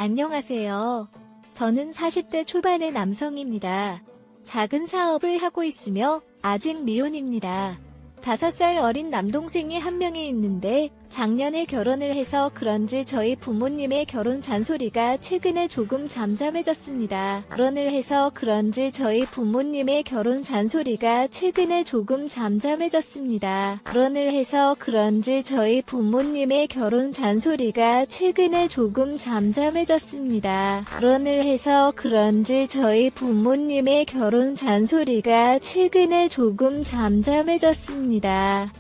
안녕하세요. 저는 40대 초반의 남성입니다. 작은 사업을 하고 있으며 아직 미혼입니다. 5살 어린 남동생이 한 명이 있는데 작년에 결혼을 해서 그런지 저희 부모님의 결혼 잔소리가 최근에 조금 잠잠해졌습니다. 결혼을 해서 그런지 저희 부모님의 결혼 잔소리가 최근에 조금 잠잠해졌습니다. 결혼을 해서 그런지 저희 부모님의 결혼 잔소리가 최근에 조금 잠잠해졌습니다. 결혼을 해서 그런지 저희 부모님의 결혼 잔소리가 최근에 조금 잠잠해졌습니다.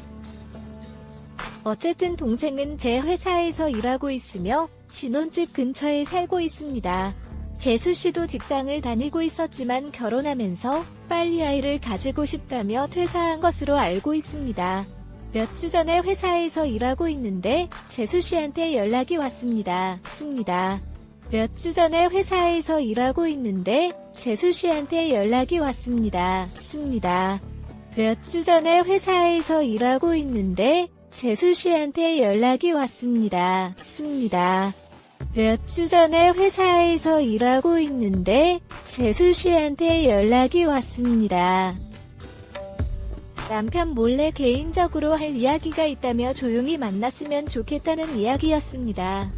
어쨌든 동생은 제 회사에서 일하고 있으며 신혼집 근처에 살고 있습니다. 재수씨도 직장을 다니고 있었지만 결혼하면서 빨리 아이를 가지고 싶다며 퇴사한 것으로 알고 있습니다. 몇 주 전에 회사에서 일하고 있는데 재수씨한테 연락이 왔습니다. 몇 주 전에 회사에서 일하고 있는데 재수씨한테 연락이 왔습니다. 몇 주 전에 회사에서 일하고 있는데 재수씨한테 연락이 왔습니다. 몇 주 전에 회사에서 일하고 있는데 재수씨한테 연락이 왔습니다. 남편 몰래 개인적으로 할 이야기가 있다며 조용히 만났으면 좋겠다는 이야기였습니다.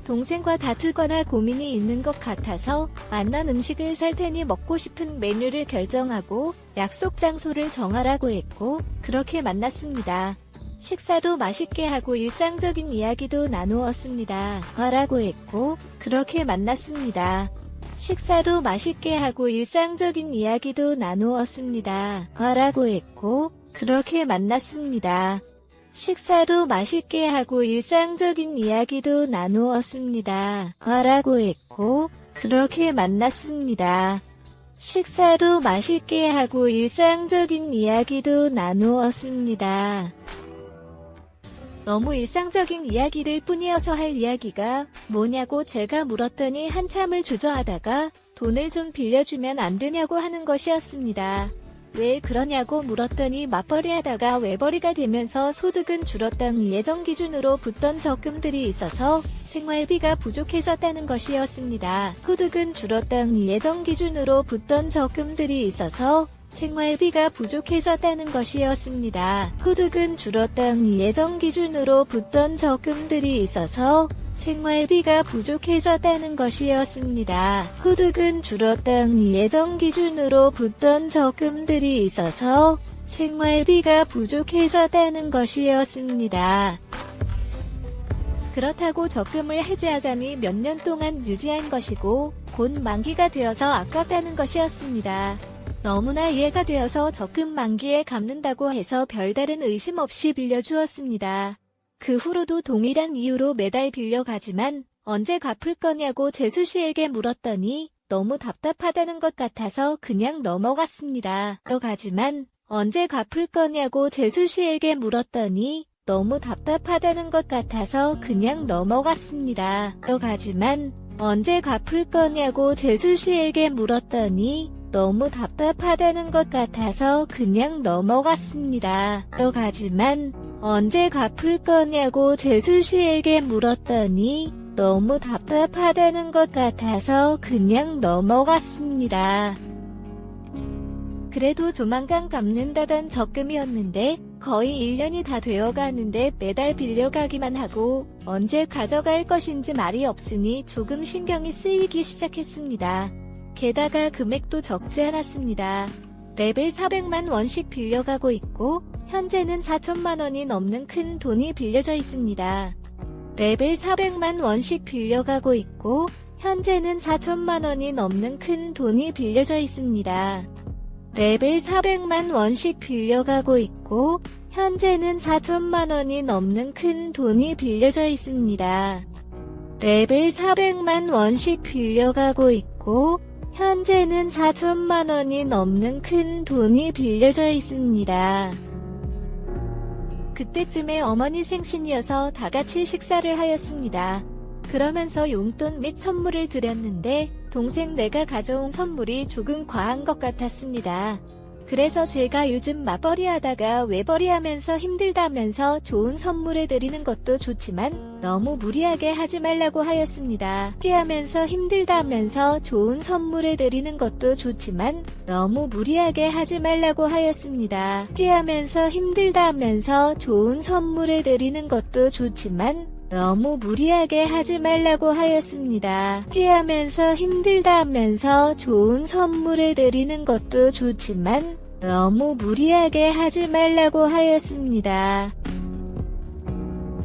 동생과 다투거나 고민이 있는 것 같아서 만난 음식을 살 테니 먹고 싶은 메뉴를 결정하고 약속 장소를 정하라고 했고 그렇게 만났습니다. 식사도 맛있게 하고 일상적인 이야기도 나누었습니다. 라고 했고 그렇게 만났습니다. 식사도 맛있게 하고 일상적인 이야기도 나누었습니다. 라고 했고 그렇게 만났습니다. 식사도 맛있게 하고 일상적인 이야기도 나누었습니다. 라고 했고 그렇게 만났습니다. 식사도 맛있게 하고 일상적인 이야기도 나누었습니다. 너무 일상적인 이야기들 뿐이어서 할 이야기가 뭐냐고 제가 물었더니 한참을 주저하다가 돈을 좀 빌려주면 안 되냐고 하는 것이었습니다. 왜 그러냐고 물었더니 맞벌이 하다가 외벌이가 되면서 소득은 줄었던 예전 기준으로 붙던 적금들이 있어서 생활비가 부족해졌다는 것이었습니다. 소득은 줄었던 예전 기준으로 붙던 적금들이 있어서 생활비가 부족해졌다는 것이었습니다. 소득은 줄었던 예전 기준으로 붙던 적금들이 있어서 생활비가 부족해졌다는 것이었습니다. 소득은 줄었던 예전 기준으로 붙던 적금들이 있어서 생활비가 부족해졌다는 것이었습니다. 그렇다고 적금을 해지하자니 몇 년 동안 유지한 것이고 곧 만기가 되어서 아깝다는 것이었습니다. 너무나 이해가 되어서 적금 만기에 갚는다고 해서 별다른 의심 없이 빌려주었습니다. 그 후로도 동일한 이유로 매달 빌려가지만 언제 갚을 거냐고 재수씨에게 물었더니 너무 답답하다는 것 같아서 그냥 넘어갔습니다. 가지만 언제 갚을 거냐고 재수씨에게 물었더니 너무 답답하다는 것 같아서 그냥 넘어갔습니다. 가지만 언제 갚을 거냐고 재수씨에게 물었더니 너무 답답하다는 것 같아서 그냥 넘어갔습니다. 가지만 언제 갚을 거냐고 재수씨에게 물었더니 너무 답답하다는 것 같아서 그냥 넘어갔습니다. 그래도 조만간 갚는다던 적금이었는데 거의 1년이 다 되어가는데 매달 빌려가기만 하고 언제 가져갈 것인지 말이 없으니 조금 신경이 쓰이기 시작했습니다. 게다가 금액도 적지 않았습니다. 레벨 400만 원씩 빌려가고 있고 현재는 4천만 원이 넘는 큰 돈이 빌려져 있습니다. 레벨 400만 원씩 빌려가고 있고 현재는 4천만 원이 넘는 큰 돈이 빌려져 있습니다. 레벨 400만 원씩 빌려가고 있고 현재는 4천만 원이 넘는 큰 돈이 빌려져 있습니다. 레벨 400만 원씩 빌려가고 있고 현재는 4천만 원이 넘는 큰 돈이 빌려져 있습니다. 그때쯤에 어머니 생신이어서 다같이 식사를 하였습니다. 그러면서 용돈 및 선물을 드렸는데 동생 내가 가져온 선물이 조금 과한 것 같았습니다. 그래서 제가 요즘 맞벌이 하다가 외벌이 하면서 힘들다면서 좋은 선물을 드리는 것도 좋지만 너무 무리하게 하지 말라고 하였습니다. 하면서 힘들다면서 좋은 선물을 드리는 것도 좋지만 너무 무리하게 하지 말라고 하였습니다. 하면서 힘들다면서 좋은 선물을 드리는 것도 좋지만 너무 무리하게 하지 말라고 하였습니다. 하면서 힘들다면서 좋은 선물을 드리는 것도 좋지만 너무 무리하게 하지 말라고 하였습니다.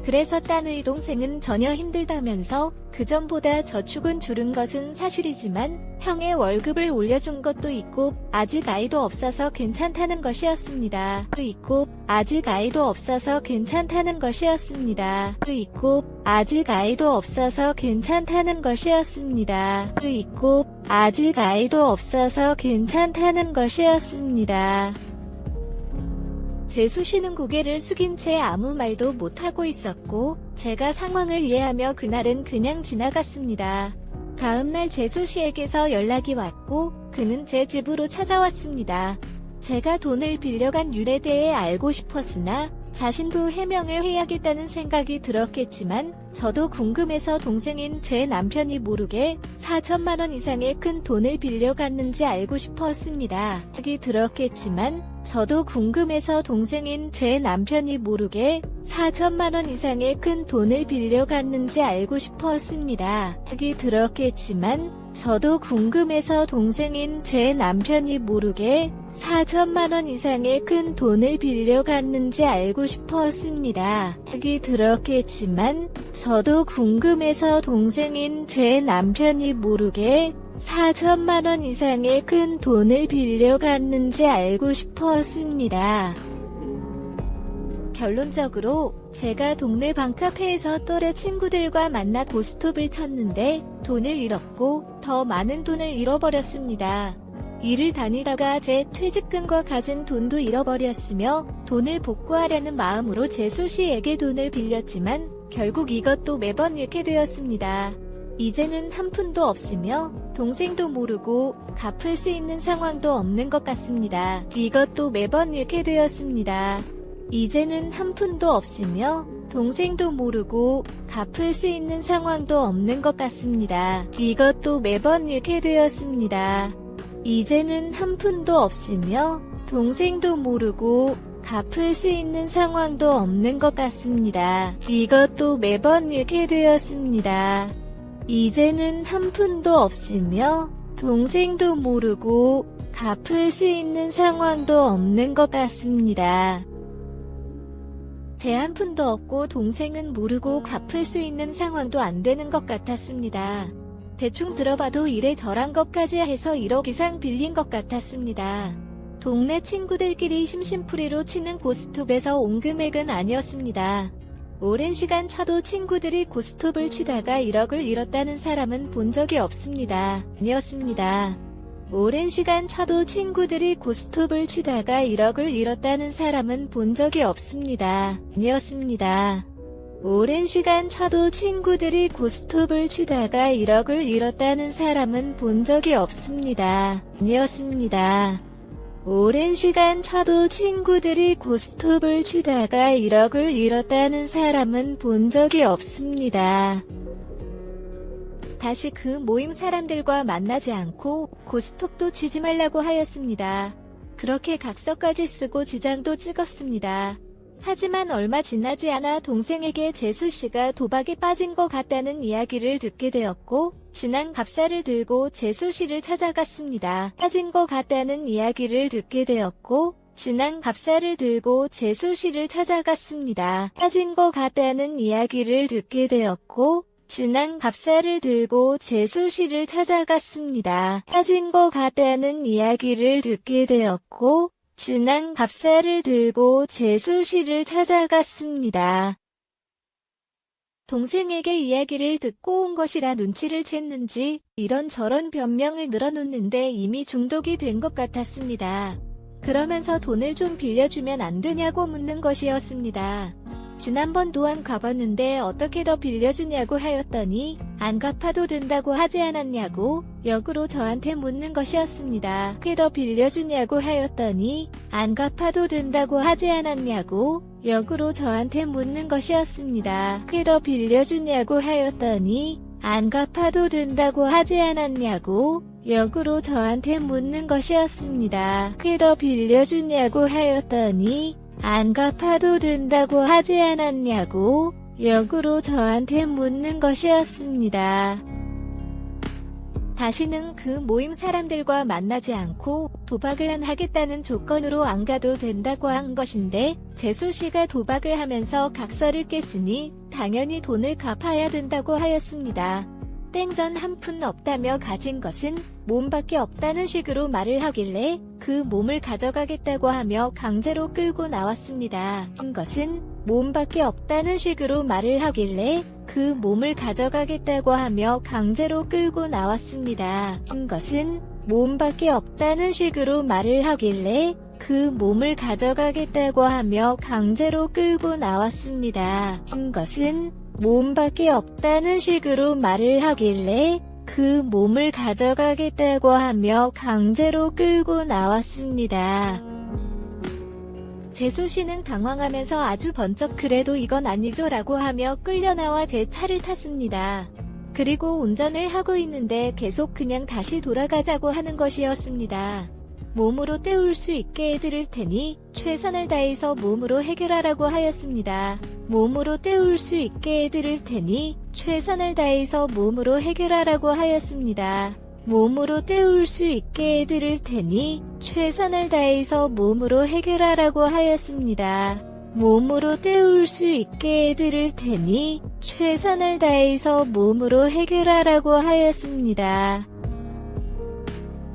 그래서 딴의 동생은 전혀 힘들다면서 그전보다 저축은 줄은 것은 사실이지만 형의 월급을 올려준 것도 있고 아직 아이도 없어서 괜찮다는 것이었습니다. 있고 아직 아이도 없어서 괜찮다는 것이었습니다. 있고 아직 아이도 없어서 괜찮다는 것이었습니다. 있고 아직 아이도 없어서 괜찮다는 것이었습니다. 재수 씨는 고개를 숙인 채 아무 말도 못하고 있었고 제가 상황을 이해하며 그날은 그냥 지나갔습니다. 다음날 재수 씨에게서 연락이 왔고 그는 제 집으로 찾아왔습니다. 제가 돈을 빌려간 이유에 대해 알고 싶었으나 자신도 해명을 해야겠다는 생각이 들었겠지만 저도 궁금해서 동생인 제 남편이 모르게 4천만 원 이상의 큰 돈을 빌려갔는지 알고 싶었습니다. 생각이 들었겠지만 저도 궁금해서 동생인 제 남편이 모르게 4천만 원 이상의 큰 돈을 빌려갔는지 알고 싶었습니다. 생각이 들었겠지만 저도 궁금해서 동생인 제 남편이 모르게 4천만 원 이상의 큰 돈을 빌려갔는지 알고 싶었습니다. 생각이 들었겠지만 저도 궁금해서 동생인 제 남편이 모르게 4천만 원 이상의 큰 돈을 빌려갔는지 알고 싶었습니다. 결론적으로 제가 동네 방카페에서 또래 친구들과 만나 고스톱을 쳤는데 돈을 잃었고 더 많은 돈을 잃어버렸습니다. 일을 다니다가 제 퇴직금과 가진 돈도 잃어버렸으며 돈을 복구하려는 마음으로 재수 씨에게 돈을 빌렸지만 결국 이것도 매번 잃게 되었습니다. 이제는 한 푼도 없으며 동생도 모르고 갚을 수 있는 상황도 없는 것 같습니다. 이것도 매번 잃게 되었습니다. 이제는 한 푼도 없으며 동생도 모르고 갚을 수 있는 상황도 없는 것 같습니다. 이것도 매번 잃게 되었습니다. 이제는 한 푼도 없으며 동생도 모르고 갚을 수 있는 상황도 없는 것 같습니다. 이것도 매번 잃게 되었습니다. 이제는 한 푼도 없으며 동생도 모르고 갚을 수 있는 상황도 없는 것 같습니다. 제 한 푼도 없고 동생은 모르고 갚을 수 있는 상황도 안 되는 것 같았습니다. 대충 들어봐도 이래저란 것까지 해서 1억 이상 빌린 것 같았습니다. 동네 친구들끼리 심심풀이로 치는 고스톱에서 온 금액은 아니었습니다. 오랜 시간 쳐도 친구들이 고스톱을 치다가 1억을 잃었다는 사람은 본 적이 없습니다. 아니었습니다. 오랜 시간 쳐도 친구들이 고스톱을 치다가 1억을 잃었다는 사람은 본 적이 없습니다. 아니었습니다. 오랜 시간 쳐도 친구들이 고스톱을 치다가 1억을 잃었다는 사람은 본 적이 없습니다. 아니었습니다. 오랜 시간 쳐도 친구들이 고스톱을 치다가 1억을 잃었다는 사람은 본 적이 없습니다. 다시 그 모임 사람들과 만나지 않고 고스톱도 치지 말라고 하였습니다. 그렇게 각서까지 쓰고 지장도 찍었습니다. 하지만 얼마 지나지 않아 동생에게 재수씨가 도박에 빠진 것 같다는 이야기를 듣게 되었고 신앙갑사를 들고 재수씨를 찾아갔습니다. 빠진 것 같다는 이야기를 듣게 되었고 신앙갑사를 들고 재수씨를 찾아갔습니다. 빠진 것 같다는 이야기를 듣게 되었고 신앙갑사를 들고 재수씨를 찾아갔습니다. 빠진 것 같다는 이야기를 듣게 되었고 신앙갑사를 들고 재수씨를 찾아갔습니다. 동생에게 이야기를 듣고 온 것이라 눈치를 챘는지 이런저런 변명을 늘어놓는데 이미 중독이 된 것 같았습니다. 그러면서 돈을 좀 빌려주면 안 되냐고 묻는 것이었습니다. 지난번도 안 갚았는데 어떻게 더 빌려주냐고 하였더니 안 갚아도 된다고 하지 않았냐고 역으로 저한테 묻는 것이었습니다. 어떻게 더 빌려주냐고 하였더니 안 갚아도 된다고 하지 않았냐고 역으로 저한테 묻는 것이었습니다. 어떻게 더 빌려주냐고 하였더니 안 갚아도 된다고 하지 않았냐고 역으로 저한테 묻는 것이었습니다. 어떻게 더 빌려주냐고 하였더니 안 갚아도 된다고 하지 않았냐고 역으로 저한테 묻는 것이었습니다. 다시는 그 모임 사람들과 만나지 않고 도박을 안 하겠다는 조건으로 안 가도 된다고 한 것인데 재수씨가 도박을 하면서 각서를 깼으니 당연히 돈을 갚아야 된다고 하였습니다. 땡전 한 푼 없다며 가진 것은 몸밖에 없다는 식으로 말을 하길래 그 몸을 가져가겠다고 하며 강제로 끌고 나왔습니다. 것은 몸밖에 없다는 식으로 말을 하길래 그 몸을 가져가겠다고 하며 강제로 끌고 나왔습니다. 것은 몸밖에 없다는 식으로 말을 하길래 그 몸을 가져가겠다고 하며 강제로 끌고 나왔습니다. 것은 몸밖에 없다는 식으로 말을 하길래 그 몸을 가져가겠다고 하며 강제로 끌고 나왔습니다. 재수씨는 당황하면서 아주 번쩍 그래도 이건 아니죠 라고 하며 끌려나와 제 차를 탔습니다. 그리고 운전을 하고 있는데 계속 그냥 다시 돌아가자고 하는 것이었습니다. 몸으로 때울 수 있게 해드릴 테니 최선을 다해서 몸으로 해결하라고 하였습니다. 몸으로 때울 수 있게 해드릴 테니 최선을 다해서 몸으로 해결하라고 하였습니다. 몸으로 때울 수 있게 해드릴 테니 최선을 다해서 몸으로 해결하라고 하였습니다. 몸으로 때울 수 있게 해드릴 테니 최선을 다해서 몸으로 해결하라고 하였습니다.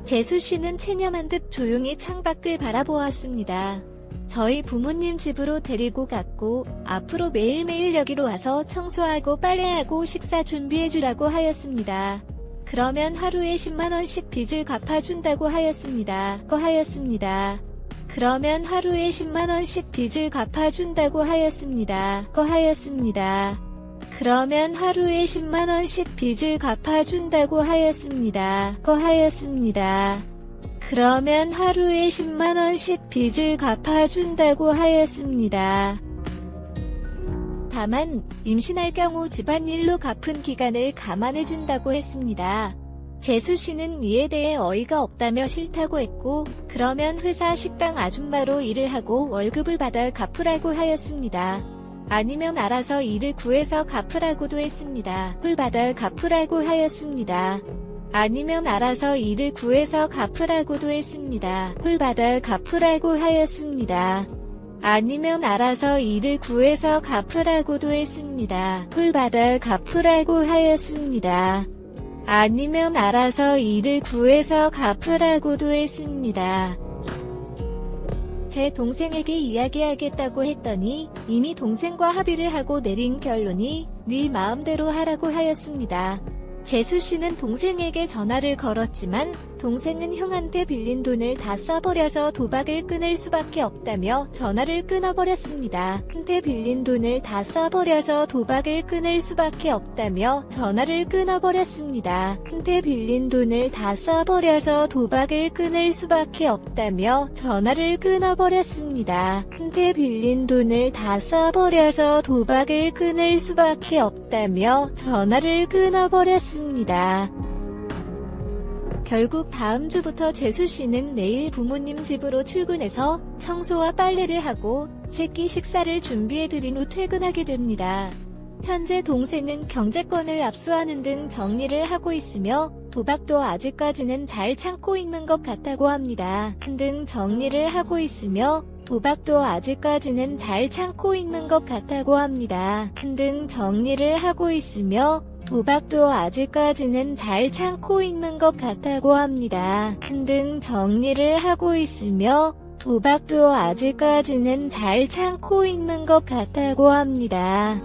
재수씨는 체념한 듯 조용히 창밖을 바라보았습니다. 저희 부모님 집으로 데리고 갔고 앞으로 매일매일 여기로 와서 청소하고 빨래하고 식사 준비해주라고 하였습니다. 그러면 하루에 10만원씩 빚을 갚아준다고 하였습니다. 그러면 하루에 10만원씩 빚을 갚아준다고 하였습니다. 그러면 하루에 10만원씩 빚을 갚아준다고 하였습니다. 그러면 하루에 10만원씩 빚을 갚아준다고 하였습니다. 다만 임신할 경우 집안일로 갚은 기간을 감안해준다고 했습니다. 재수씨는 이에 대해 어이가 없다며 싫다고 했고 그러면 회사 식당 아줌마로 일을 하고 월급을 받아 갚으라고 하였습니다. 아니면 알아서 일을 구해서 갚으라고도 했습니다. 받아 갚으라고 하였습니다. 아니면 알아서 일을 구해서 갚으라고도 했습니다. 받아 갚으라고 하였습니다. 아니면 알아서 일을 구해서 갚으라고도 했습니다. 받아 갚으라고 하였습니다. 아니면 알아서 일을 구해서 갚으라고도 했습니다. 제 동생에게 이야기하겠다고 했더니 이미 동생과 합의를 하고 내린 결론이 네 마음대로 하라고 하였습니다. 재수씨는 동생에게 전화를 걸었지만 동생은 형한테 빌린 돈을 다 써버려서 도박을 끊을 수밖에 없다며 전화를 끊어버렸습니다. 형한테 빌린 돈을 다 써버려서 도박을 끊을 수밖에 없다며 전화를 끊어버렸습니다. 형한테 빌린 돈을 다 써버려서 도박을 끊을 수밖에 없다며 전화를 끊어버렸습니다. 형한테 빌린 돈을 다 써버려서 도박을 끊을 수밖에 없다며 전화를 끊어버렸습니다. 결국 다음 주부터 재수씨는 내일 부모님 집으로 출근해서 청소와 빨래를 하고 새끼 식사를 준비해드린 후 퇴근하게 됩니다. 현재 동생은 경제권을 압수하는 등 정리를 하고 있으며 도박도 아직까지는 잘 참고 있는 것 같다고 합니다. 등 정리를 하고 있으며 도박도 아직까지는 잘 참고 있는 것 같다고 합니다. 등 정리를 하고 있으며 도박도 아직까지는 잘 참고 있는 것 같다고 합니다. 등 정리를 하고 있으며 도박도 아직까지는 잘 참고 있는 것 같다고 합니다.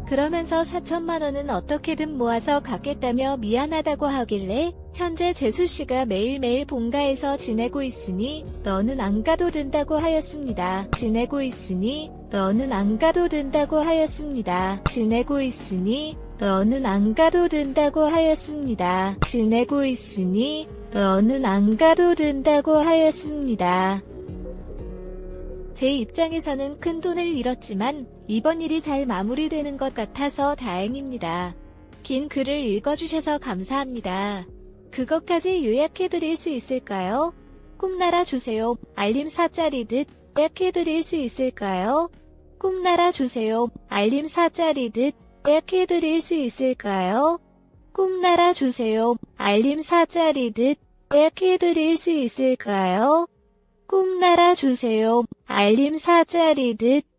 그러면서 4천만 원은 어떻게든 모아서 갚겠다며 미안하다고 하길래 현재 재수씨가 매일매일 본가에서 지내고 있으니 너는 안 가도 된다고 하였습니다. 지내고 있으니 너는 안 가도 된다고 하였습니다. 지내고 있으니 너는 안 가도 된다고 하였습니다. 지내고 있으니 너는 안 가도 된다고 하였습니다. 제 입장에서는 큰 돈을 잃었지만 이번 일이 잘 마무리되는 것 같아서 다행입니다. 긴 글을 읽어주셔서 감사합니다. 그것까지 요약해드릴 수 있을까요? 꿈나라 주세요. 알림 4짜리 요약해드릴 수 있을까요? 꿈나라 주세요. 알림 4짜리 요약해드릴 수 있을까요? 꿈나라 주세요. 알림 4짜리 요약해드릴 수 있을까요? 꿈나라 주세요. 알림 4짜리